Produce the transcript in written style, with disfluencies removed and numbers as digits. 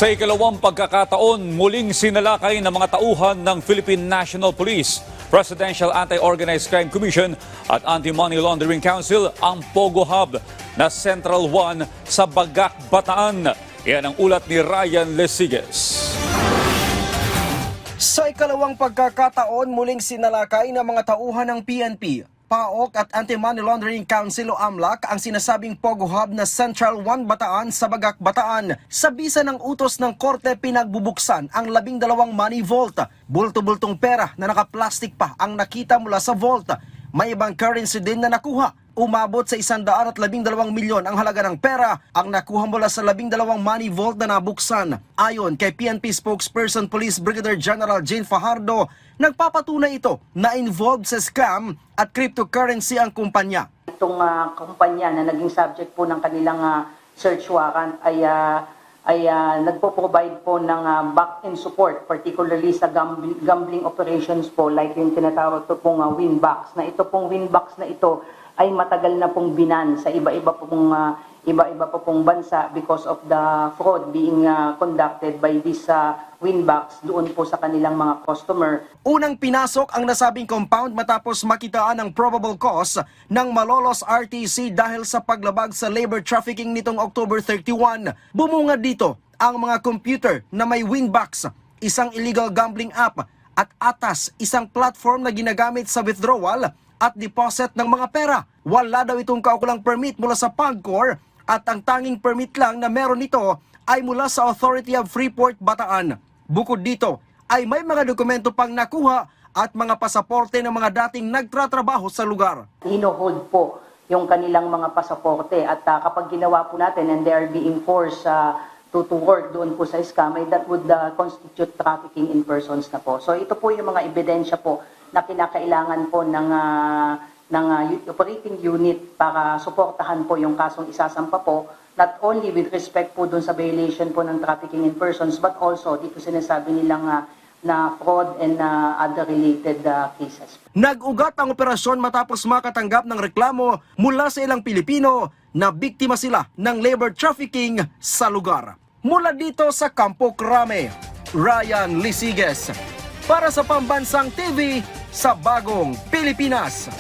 Sa ikalawang pagkakataon, muling sinalakay ng mga tauhan ng Philippine National Police, Presidential Anti-Organized Crime Commission at Anti-Money Laundering Council ang Pogo Hub na Central 1 sa Bagac, Bataan. Yan ang ulat ni Ryan Lesiges. Sa ikalawang pagkakataon, muling sinalakay ng mga tauhan ng PNP, PAOK at Anti-Money Laundering Council o AMLAC ang sinasabing Pogo Hub na Central 1 Bataan sa Bagac, Bataan. Sa bisa ng utos ng korte, pinagbubuksan ang 12 money vault. Bulto-bultong pera na naka-plastic pa ang nakita mula sa vault. May ibang currency din na nakuha. Umabot sa 112 milyon ang halaga ng pera ang nakuha mula sa 12 money vault na nabuksan. Ayon kay PNP spokesperson Police Brigadier General Jane Fajardo, nagpapatunay ito na involved sa scam at cryptocurrency ang kumpanya. Itong kumpanya na naging subject po ng kanilang search warrant ay nagpo-provide po ng back-end support, particularly sa gambling operations po, like yung tinatawag ito pong Winbox. Na ito pong Winbox na ito ay matagal na pong binan sa iba-iba po pong bansa because of the fraud being conducted by this Winbox doon po sa kanilang mga customer. Unang pinasok ang nasabing compound matapos makitaan ang probable cause ng Malolos RTC dahil sa paglabag sa labor trafficking nitong October 31. Bumungad dito ang mga computer na may Winbox, isang illegal gambling app at Atas, isang platform na ginagamit sa withdrawal at deposit ng mga pera. Wala daw itong kaukulang permit mula sa PAGCOR at ang tanging permit lang na meron nito ay mula sa Authority of Freeport, Bataan. Bukod dito ay may mga dokumento pang nakuha at mga pasaporte ng mga dating nagtratrabaho sa lugar. Hino-hold po yung kanilang mga pasaporte at kapag ginawa po natin and they are being forced to work doon po sa scam, that would constitute trafficking in persons na po. So ito po yung mga ebidensya po na kinakailangan po ng operating unit para suportahan po yung kasong isasampa po, not only with respect po dun sa violation po ng trafficking in persons, but also dito sinasabi nilang na fraud and other related cases. Nag-ugat ang operasyon matapos makatanggap ng reklamo mula sa ilang Pilipino na biktima sila ng labor trafficking sa lugar. Mula dito sa Campo Crame, Ryan Lesiges para sa Pambansang TV sa Bagong Pilipinas.